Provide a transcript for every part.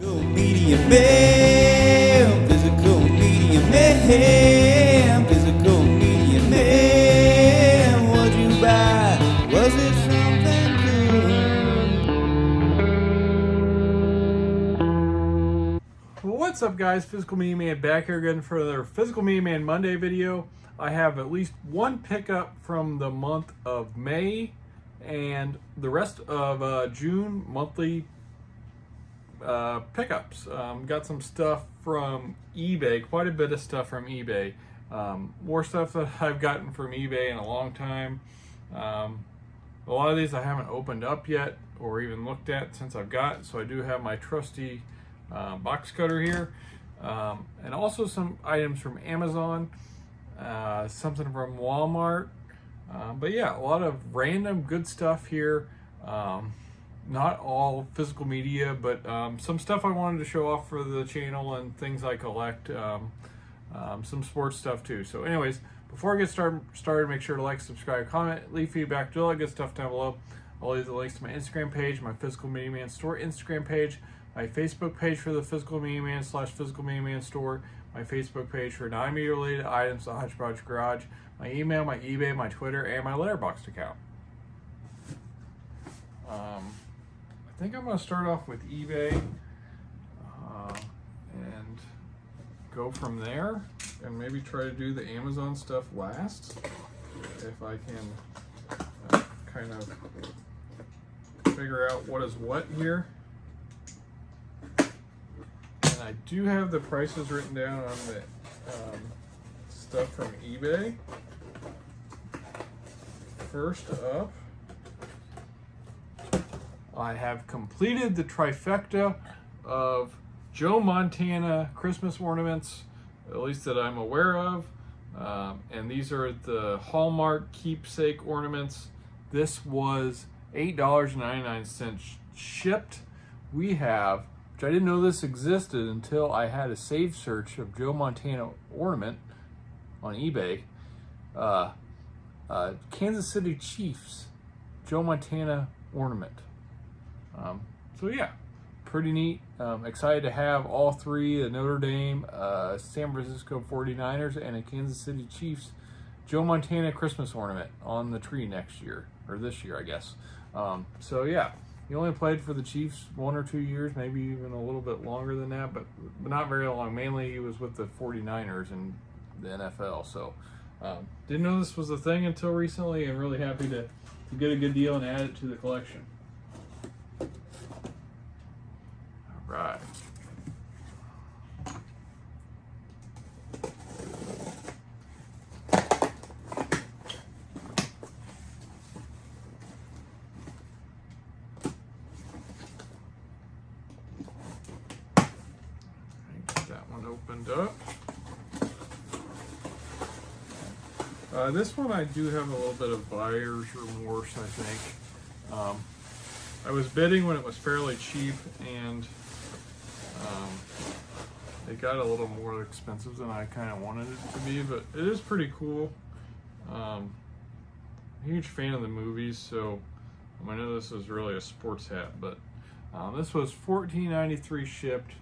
Physical media man, physical media man, physical media man. What'd you buy? Was it something good? What's up, guys? Physical Media Man back here again for another Physical Media Man Monday video. I have at least one pickup from the month of May and the rest of June monthly pickups. Got some stuff from eBay, quite a bit of stuff from eBay. More stuff that I've gotten from eBay in a long time. A lot of these I haven't opened up yet or even looked at since I've got it, so I do have my trusty box cutter here. And also some items from Amazon, something from Walmart. But yeah, a lot of random good stuff here. Not all physical media, but some stuff I wanted to show off for the channel and things I collect. Some sports stuff too. So anyways, before I get started, make sure to like, subscribe, comment, leave feedback, do all that good stuff down below. I'll leave the links to my Instagram page, my Physical Media Man Store Instagram page, my Facebook page for the Physical Media Man / Physical Media Man Store, my Facebook page for non-media related items, the Hodgepodge Garage, my email, my eBay, my Twitter, and my Letterboxd account. I think I'm going to start off with eBay and go from there, and maybe try to do the Amazon stuff last if I can kind of figure out what is what here. And I do have the prices written down on the stuff from eBay. First up, I have completed the trifecta of Joe Montana Christmas ornaments, at least that I'm aware of. And these are the Hallmark keepsake ornaments. This was $8.99 shipped. We have, which I didn't know this existed until I had a save search of Joe Montana ornament on eBay. Kansas City Chiefs Joe Montana ornament. So yeah, pretty neat. Excited to have all three, the Notre Dame, San Francisco 49ers, and a Kansas City Chiefs Joe Montana Christmas ornament on the tree next year, or this year, I guess. So yeah, he only played for the Chiefs 1 or 2 years, maybe even a little bit longer than that, but not very long. Mainly he was with the 49ers in the NFL. So didn't know this was a thing until recently, and really happy to get a good deal and add it to the collection. All right. Opened up. This one I do have a little bit of buyer's remorse, I think. I was bidding when it was fairly cheap, and it got a little more expensive than I kind of wanted it to be, but it is pretty cool. Huge fan of the movies, so I know this is really a sports hat, but this was $14.93 shipped.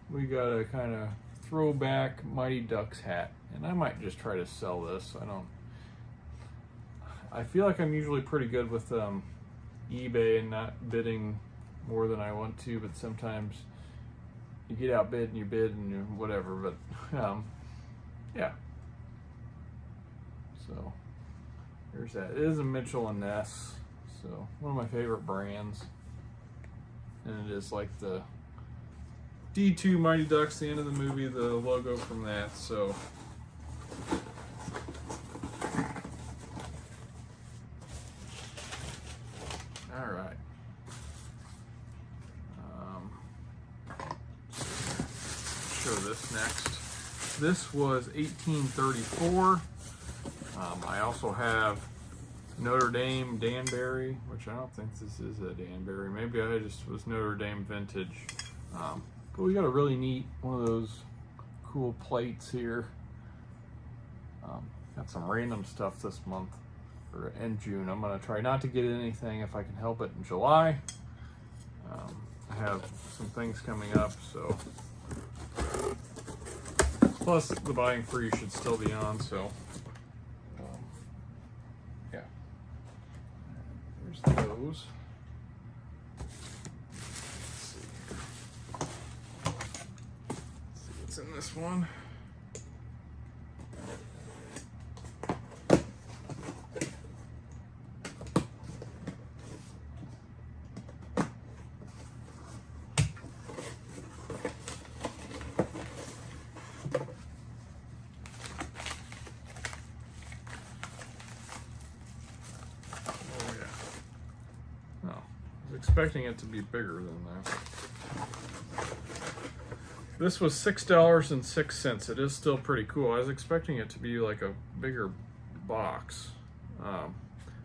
We got a kind of throwback Mighty Ducks hat, and I might just try to sell this. I feel like I'm usually pretty good with eBay and not bidding more than I want to, but sometimes you get outbid and you bid and you whatever, but yeah. So there's that. It is a Mitchell & Ness, so one of my favorite brands, and it is like the D2 Mighty Ducks, the end of the movie, the logo from that. So all right. Show this next. This was 1834. I also have Notre Dame Danbury, which I don't think this is a Danbury. Maybe I just was Notre Dame vintage. But we got a really neat one of those cool plates here. Got some random stuff this month, or in June. I'm gonna try not to get anything if I can help it in July. I have some things coming up, so. Plus, the buying free should still be on, so. Yeah. There's those. Let's see what's in this one. Expecting it to be bigger than that. This was $6.06. It is still pretty cool. I was expecting it to be like a bigger box.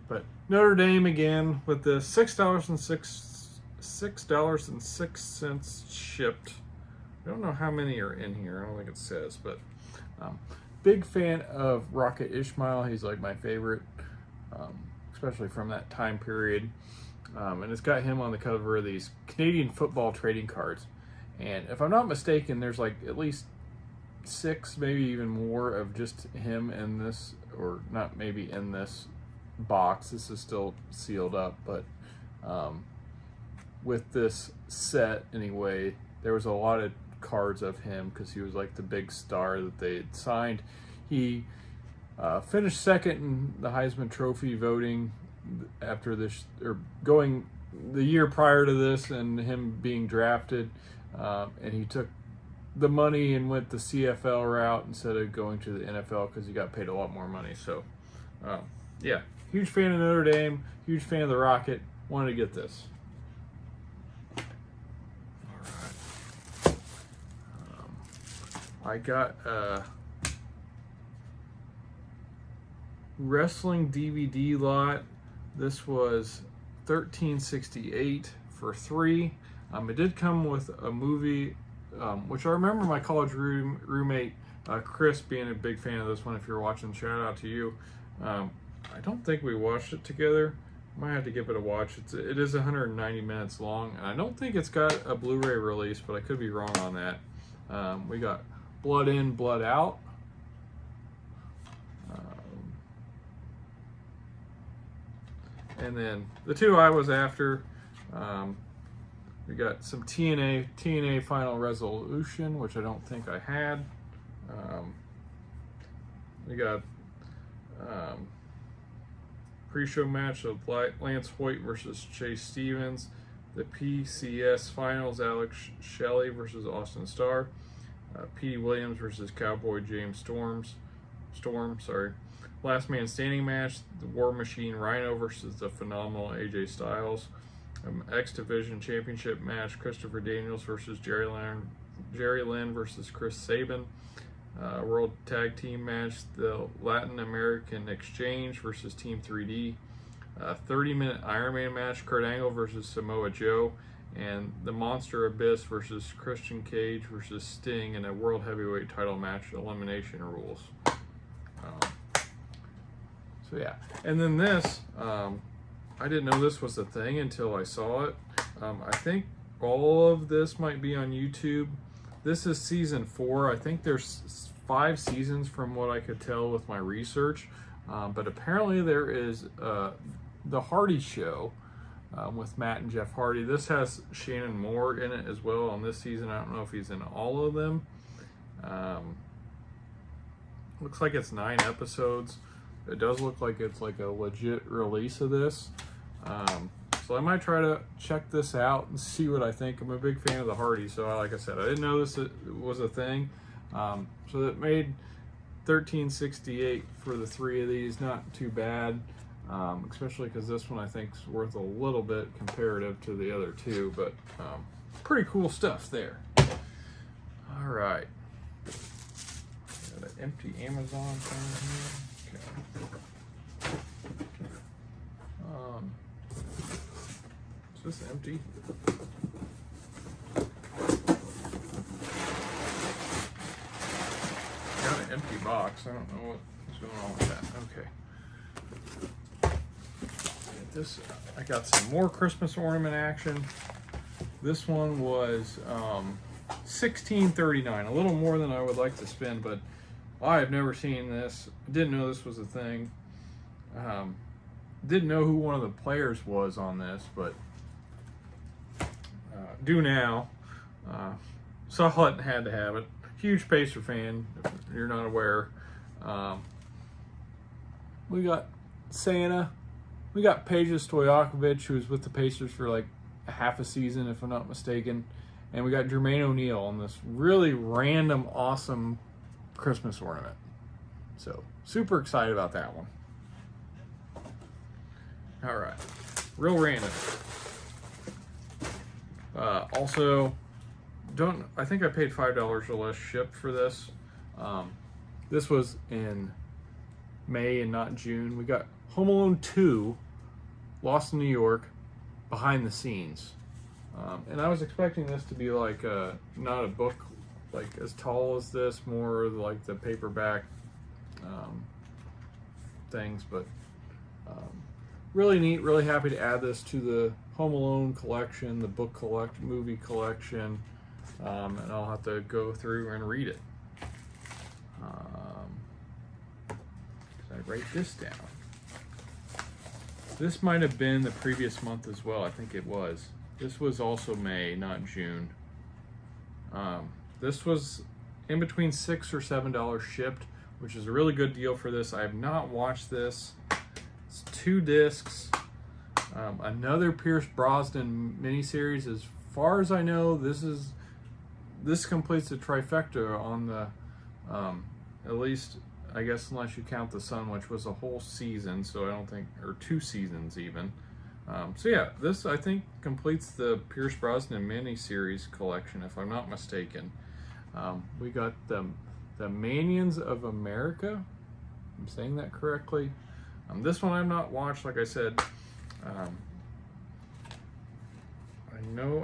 But Notre Dame again with the $6.06 shipped. I don't know how many are in here. I don't think it says, but big fan of Rocket Ismail. He's like my favorite, especially from that time period. And it's got him on the cover of these Canadian football trading cards. And if I'm not mistaken, there's like at least 6, maybe even more of just him in this, or not maybe in this box. This is still sealed up, but with this set anyway, there was a lot of cards of him because he was like the big star that they had signed. He finished second in the Heisman Trophy voting after this, or going the year prior to this, and him being drafted, and he took the money and went the CFL route instead of going to the NFL because he got paid a lot more money. So yeah, huge fan of Notre Dame, huge fan of the Rocket. Wanted to get this. All right. I got wrestling DVD lot. This was $13.68 for 3. It did come with a movie, which I remember my college roommate Chris being a big fan of this one. If you're watching, shout out to you. I don't think we watched it together. Might have to give it a watch. It is 190 minutes long, and I don't think it's got a Blu-ray release, but I could be wrong on that. We got Blood In, Blood Out. And then the 2 I was after, we got some TNA Final Resolution, which I don't think I had. We got pre-show match of Lance Hoyt versus Chase Stevens. The PCS Finals, Alex Shelley versus Austin Starr. Petey Williams versus Cowboy James Storm. Last Man Standing match, the War Machine Rhino versus the phenomenal AJ Styles. X Division Championship match, Christopher Daniels versus Jerry Lynn versus Chris Sabin. World Tag Team match, the Latin American Exchange versus Team 3D. 30-minute Iron Man match, Kurt Angle versus Samoa Joe. And the Monster Abyss versus Christian Cage versus Sting in a World Heavyweight title match, elimination rules. So yeah, and then this, I didn't know this was a thing until I saw it. I think all of this might be on YouTube. This is season 4. I think there's 5 seasons from what I could tell with my research. But apparently there is the Hardy Show with Matt and Jeff Hardy. This has Shannon Moore in it as well on this season. I don't know if he's in all of them. Looks like it's 9 episodes. It does look like it's like a legit release of this. So I might try to check this out and see what I think. I'm a big fan of the Hardys, so like I said, I didn't know this was a thing. So that made $13.68 for the 3 of these. Not too bad, especially because this one I think is worth a little bit comparative to the other 2, but pretty cool stuff there. All right. Got an empty Amazon thing here. Is this empty? Got an empty box. I don't know what's going on with that. Okay. This, I got some more Christmas ornament action. This one was $16.39, a little more than I would like to spend, but I have never seen this. Didn't know this was a thing. Didn't know who one of the players was on this, but do now. Saw it and had to have it. Huge Pacer fan, if you're not aware. We got Santa. We got Peja Stojakovic, who was with the Pacers for like half a season, if I'm not mistaken. And we got Jermaine O'Neal on this really random, awesome Christmas ornament. So, super excited about that one. All right, real random. Also, I think I paid $5 or less shipped for this. This was in May and not June. We got Home Alone 2, Lost in New York, behind the scenes. And I was expecting this to be like not a book like as tall as this, more like the paperback things, but really neat. Really happy to add this to the Home Alone collection, the book movie collection, and I'll have to go through and read it. I write this down. This might have been the previous month as well. I think it was. This was also May, not June. This was in between $6 or $7 shipped, which is a really good deal for this. I have not watched this. It's 2 discs. Another Pierce Brosnan miniseries. As far as I know, this completes the trifecta on the at least, I guess, unless you count The Sun, which was a whole season, so I don't think, or 2 seasons even. So yeah, this I think completes the Pierce Brosnan miniseries collection, if I'm not mistaken. We got the Manions of America. I'm saying that correctly. This one I've not watched, like I said. I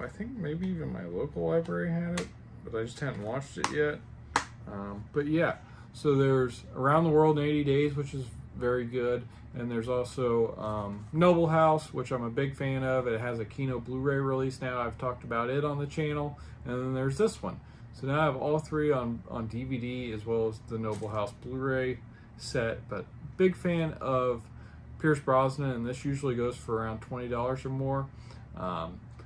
think maybe even my local library had it, but I just hadn't watched it yet. But yeah, so there's Around the World in 80 Days, which is very good. And there's also Noble House, which I'm a big fan of. It has a Kino Blu-ray release now. I've talked about it on the channel. And then there's this one. So now I have all 3 on DVD, as well as the Noble House Blu-ray set. But big fan of Pierce Brosnan, and this usually goes for around $20 or more.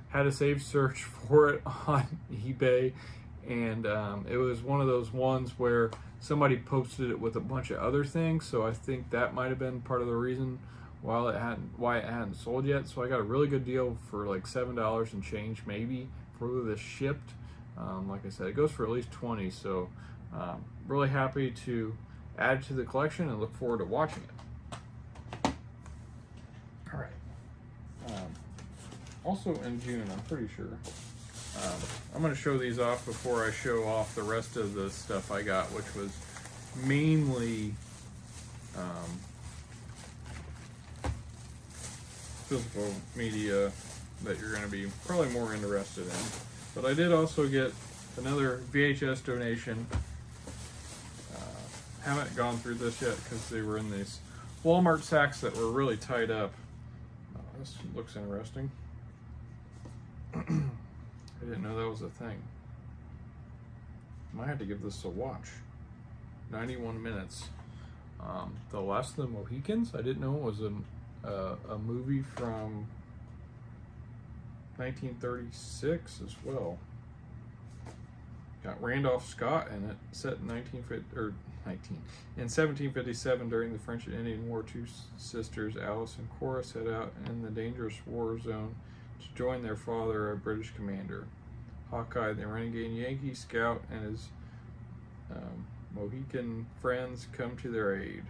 Had a saved search for it on eBay, and it was one of those ones where somebody posted it with a bunch of other things, so I think that might have been part of the reason why it hadn't sold yet. So I got a really good deal for like $7 and change, maybe, for this shipped. Like I said, it goes for at least $20, so really happy to add it to the collection and look forward to watching it. All right. Also in June, I'm pretty sure. I'm going to show these off before I show off the rest of the stuff I got, which was mainly physical media that you're going to be probably more interested in. But I did also get another VHS donation. Haven't gone through this yet because they were in these Walmart sacks that were really tied up. This looks interesting. I didn't know that was a thing. Might have to give this a watch. 91 minutes. The Last of the Mohicans. I didn't know it was a movie from 1936 as well. Got Randolph Scott in it, set in 1757 during the French and Indian War. 2 sisters, Alice and Cora, set out in the dangerous war zone to join their father, a British commander. Hawkeye, the renegade Yankee scout, and his Mohican friends come to their aid.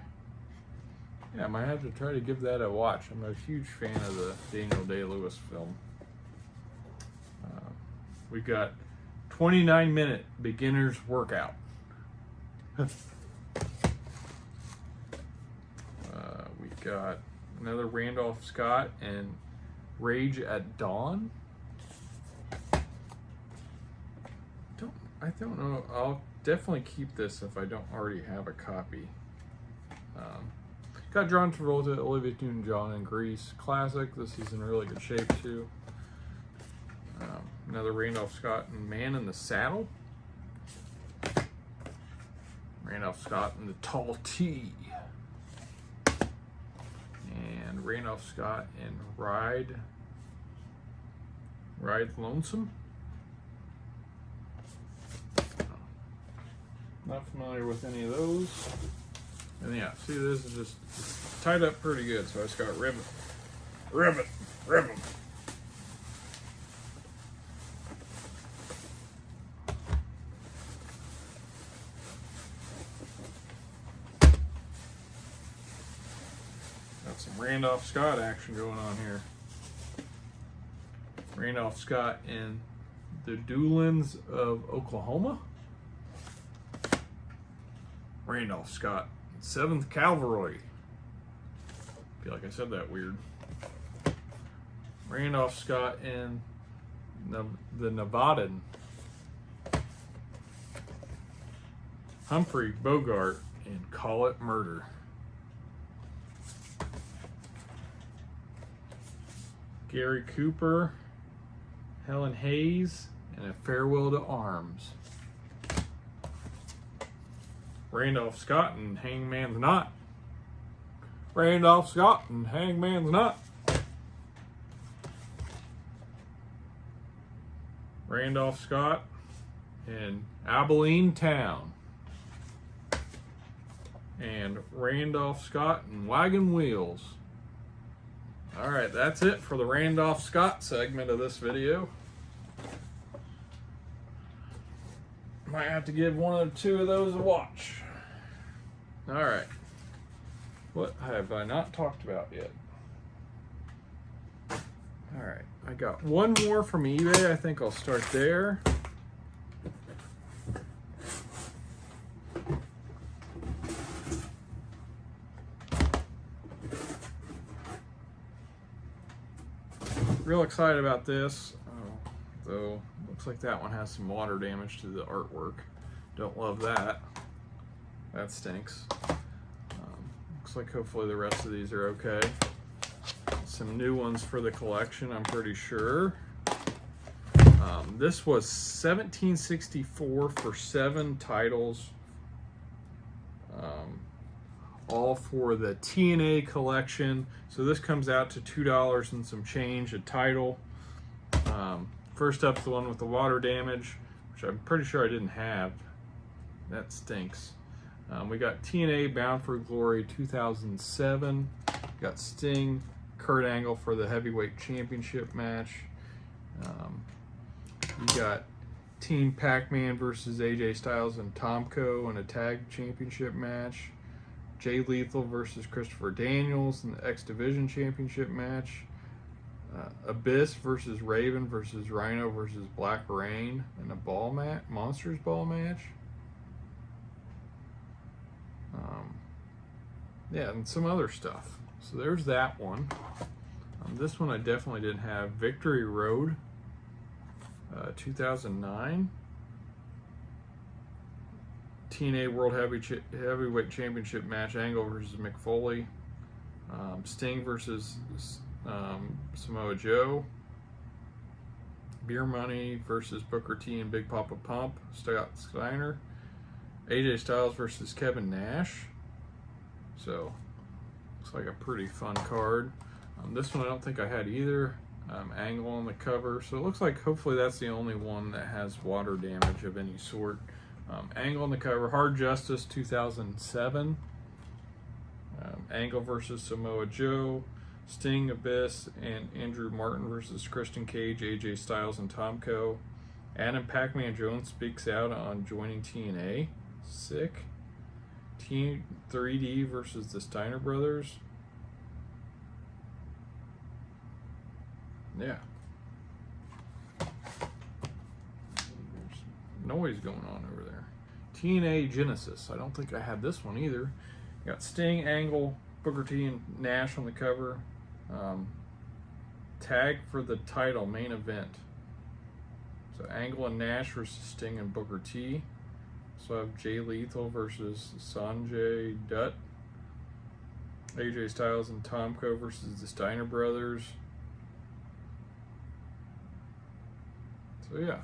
Yeah, I might have to try to give that a watch. I'm a huge fan of the Daniel Day-Lewis film. We've got 29-minute beginner's workout. We've got another Randolph Scott and Rage at Dawn. I don't know. I'll definitely keep this if I don't already have a copy. Got John Travolta, Olivia Newton-John in Grease. Classic. This is in really good shape too. Another Randolph Scott and Man in the Saddle. Randolph Scott and the Tall T. And Randolph Scott and Ride Lonesome. Not familiar with any of those. And yeah, see, this is just tied up pretty good, so I just got ribbon. Got some Randolph Scott action going on here. Randolph Scott in the Doolins of Oklahoma. Randolph Scott, 7th Cavalry. I feel like I said that weird. Randolph Scott in the Nevadan. Humphrey Bogart in Call It Murder. Gary Cooper, Helen Hayes, and A Farewell to Arms. Randolph Scott and Hangman's Knot. Randolph Scott and Hangman's Knot. Randolph Scott in Abilene Town. And Randolph Scott and Wagon Wheels. Alright, that's it for the Randolph Scott segment of this video. Might have to give one or two of those a watch. Alright. What have I not talked about yet? Alright, I got one more from eBay. I think I'll start there. Real excited about this. Though looks like that one has some water damage to the artwork. Don't love that. That stinks. Looks like hopefully the rest of these are okay. Some new ones for the collection, I'm pretty sure. This was $17.64 for 7 titles. All for the TNA collection. So this comes out to $2 and some change a title. First up's the one with the water damage, which I'm pretty sure I didn't have. That stinks. We got TNA Bound for Glory 2007. Got Sting, Kurt Angle for the Heavyweight Championship match. You got Team Pac-Man versus AJ Styles and Tomko in a tag championship match. Jay Lethal versus Christopher Daniels in the X Division Championship match. Abyss versus Raven versus Rhino versus Black Rain in a ball match, Monsters Ball match. Yeah, and some other stuff. So there's that one. This one I definitely didn't have. Victory Road, 2009. TNA World Heavyweight Championship match, Angle versus Mick Foley. Sting versus Samoa Joe. Beer Money versus Booker T and Big Papa Pump, Scott Steiner. AJ Styles versus Kevin Nash. So, looks like a pretty fun card. This one I don't think I had either. Angle on the cover. So it looks like hopefully that's the only one that has water damage of any sort. Angle on the cover. Hard Justice 2007. Angle versus Samoa Joe. Sting, Abyss, and Andrew Martin versus Christian Cage, AJ Styles, and Tomko. Adam Pac-Man Jones speaks out on joining TNA. Sick. Team 3D versus the Steiner Brothers. Yeah. There's noise going on over there. TNA Genesis. I don't think I had this one either. Got Sting, Angle, Booker T, and Nash on the cover. Tag for the title, main event. So Angle and Nash versus Sting and Booker T. So I have Jay Lethal versus Sanjay Dutt. AJ Styles and Tomko versus the Steiner Brothers. So yeah.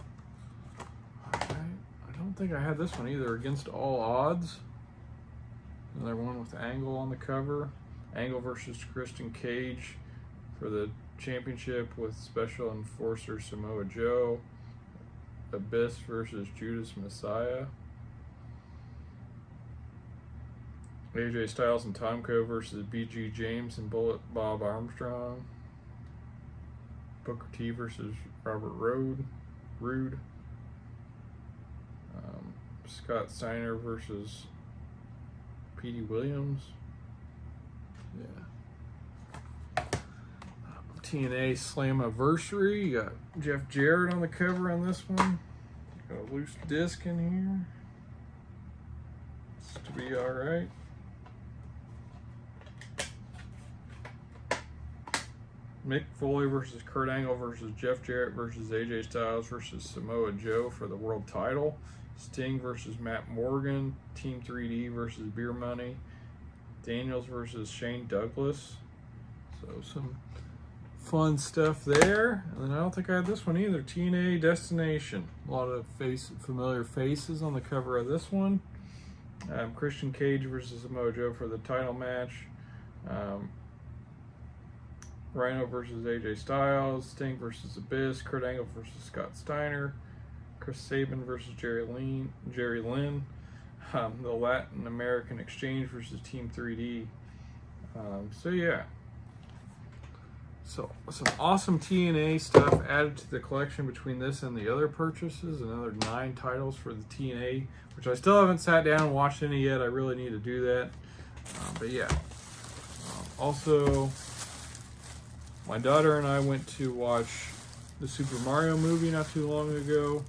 I don't think I had this one either. Against All Odds. Another one with Angle on the cover. Angle versus Christian Cage for the championship with Special Enforcer Samoa Joe. Abyss versus Judas Messiah. AJ Styles and Tomko versus BG James and Bullet Bob Armstrong. Booker T versus Robert Roode. Scott Steiner versus Petey Williams. Yeah. TNA Slammiversary. You got Jeff Jarrett on the cover on this one. Got a loose disc in here. It's to be alright. Mick Foley versus Kurt Angle versus Jeff Jarrett versus AJ Styles versus Samoa Joe for the world title. Sting versus Matt Morgan. Team 3D versus Beer Money. Daniels versus Shane Douglas. So some fun stuff there. And then I don't think I had this one either. TNA Destination. A lot of familiar faces on the cover of this one. Christian Cage versus Samoa Joe for the title match. Rhino versus AJ Styles. Sting versus Abyss. Kurt Angle versus Scott Steiner. Chris Sabin versus Jerry Lynn. The Latin American Exchange versus Team 3D. So yeah. So some awesome TNA stuff added to the collection between this and the other purchases. Another 9 titles for the TNA, which I still haven't sat down and watched any yet. I really need to do that. But yeah. Also, my daughter and I went to watch the Super Mario movie not too long ago.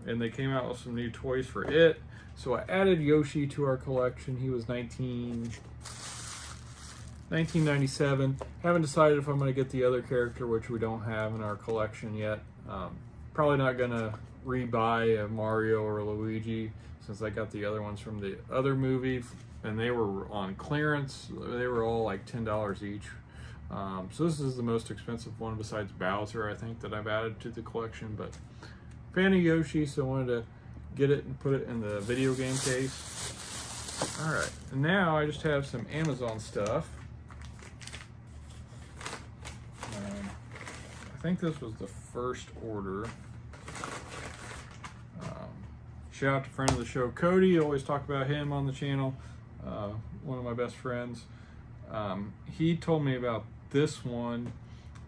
And they came out with some new toys for it. So I added Yoshi to our collection. He was 1997. Haven't decided if I'm going to get the other character, which we don't have in our collection yet. Probably not going to rebuy a Mario or Luigi since I got the other ones from the other movie. And they were on clearance. They were all like $10 each. So this is the most expensive one besides Bowser, I think, that I've added to the collection. But fan of Yoshi, so I wanted to get it and put it in the video game case. Alright, and now I just have some Amazon stuff. I think this was the first order. Shout out to friend of the show, Cody. I always talk about him on the channel. One of my best friends. He told me about this one.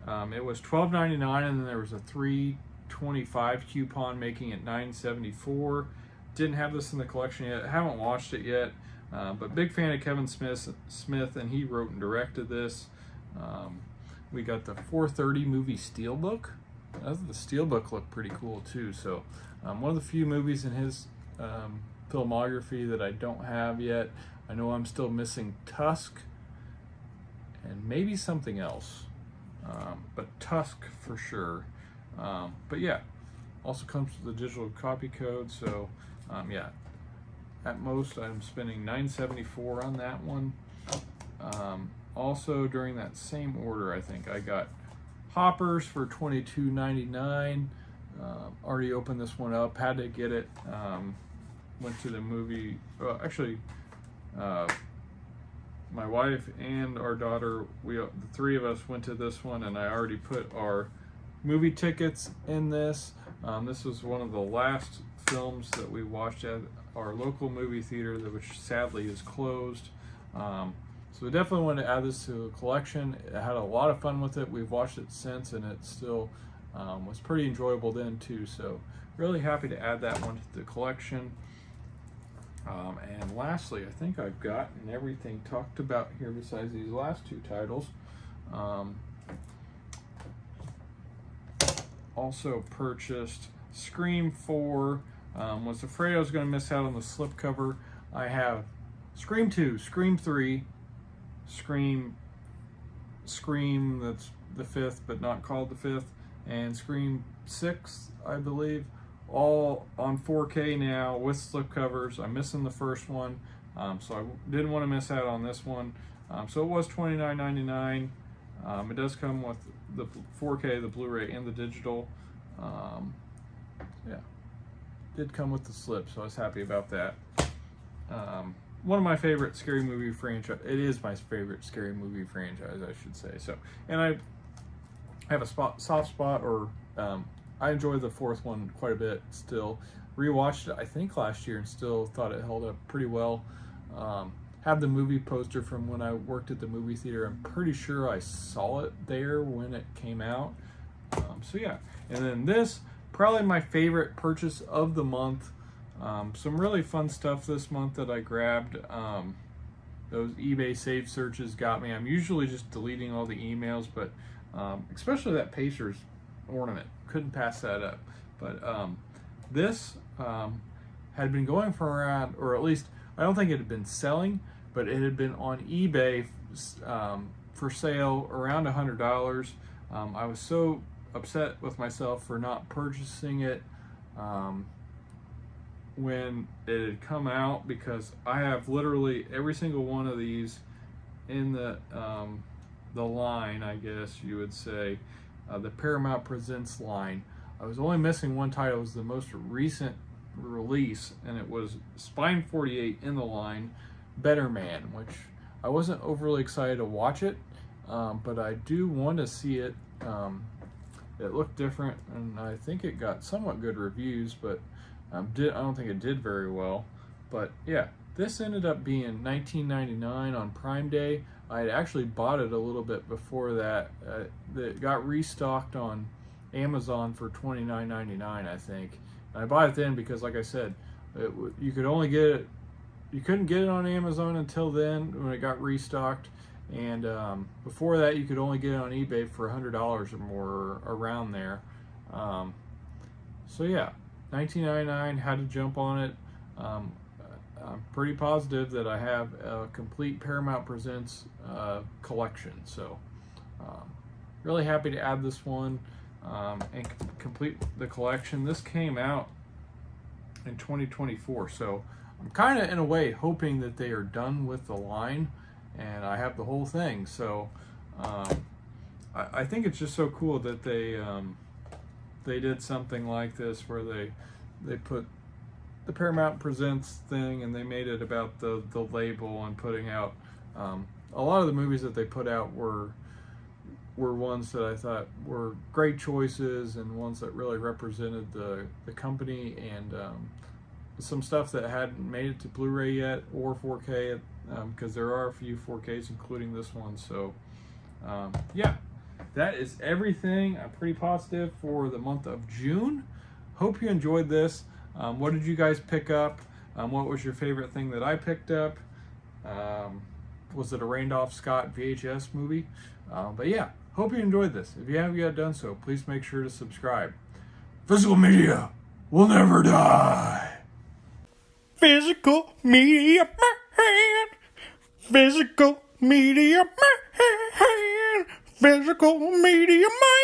It was $12.99, and then there was a $3.25 coupon, making it $9.74. Didn't have this in the collection yet. I haven't watched it yet, but big fan of Kevin Smith, and he wrote and directed this. We got the 4:30 movie Steelbook. The Steelbook looked pretty cool too. So one of the few movies in his filmography that I don't have yet. I know I'm still missing Tusk and maybe something else, but Tusk for sure. But yeah, also comes with the digital copy code. So yeah, at most I'm spending $9.74 on that one. Also during that same order, I think I got Hoppers for $22.99. Already opened this one up, had to get it. Went to the movie, my wife and our daughter, the 3 of us went to this one, and I already put our movie tickets in this. This was one of the last films that we watched at our local movie theater, which sadly is closed. So we definitely want to add this to the collection. I had a lot of fun with it. We've watched it since, and it still was pretty enjoyable then too. So really happy to add that one to the collection. And lastly, I think I've gotten everything talked about here besides these last 2 titles. Also purchased Scream 4. Was afraid I was going to miss out on the slipcover. I have Scream 2, Scream 3, Scream, that's the 5th but not called the 5th, and Scream 6, I believe, all on 4K now with slipcovers. I'm missing the first one, so I didn't want to miss out on this one. So it was $29.99. It does come with the 4K, the Blu-ray, and the digital. Yeah, did come with the slip, so I was happy about that. One of my favorite scary movie franchise. It is my favorite scary movie franchise, I should say. So, and I have a soft spot, or I enjoy the fourth one quite a bit still. Rewatched it, I think, last year, and still thought it held up pretty well. Have the movie poster from when I worked at the movie theater. I'm pretty sure I saw it there when it came out. So yeah, and then this, probably my favorite purchase of the month. Some really fun stuff this month that I grabbed. Those eBay save searches got me. I'm usually just deleting all the emails, but especially that Pacers ornament, couldn't pass that up. But this had been going for around, or at least I don't think it had been selling, but it had been on eBay for sale around $100. I was so upset with myself for not purchasing it when it had come out, because I have literally every single one of these in the line, I guess you would say, the Paramount Presents line. I was only missing one title. It was the most recent release, and it was Spine 48 in the line, Better Man, which I wasn't overly excited to watch it, but I do want to see it. It looked different, and I think it got somewhat good reviews, but I don't think it did very well. But yeah, this ended up being $19.99 on Prime Day. I had actually bought it a little bit before that. It got restocked on Amazon for $29.99, I think. And I bought it then because, like I said, you could only get it. You couldn't get it on Amazon until then when it got restocked, and before that you could only get it on eBay for $100 or more, around there. So yeah, $19.99. Had to jump on it. I'm pretty positive that I have a complete Paramount Presents collection. So really happy to add this one and complete the collection. This came out in 2024, so I'm kind of in a way hoping that they are done with the line and I have the whole thing. So I think it's just so cool that they did something like this, where they put the Paramount Presents thing and they made it about the label and putting out a lot of the movies that they put out were ones that I thought were great choices, and ones that really represented the company, and some stuff that hadn't made it to Blu-ray yet or 4K, because there are a few 4Ks, including this one. So yeah, that is everything. I'm pretty positive for the month of June. Hope you enjoyed this. What did you guys pick up? What was your favorite thing that I picked up? Was it a Randolph Scott VHS movie? But yeah, hope you enjoyed this. If you haven't yet done so, please make sure to subscribe. Physical media will never die. Physical media man. Physical media man. Physical media man.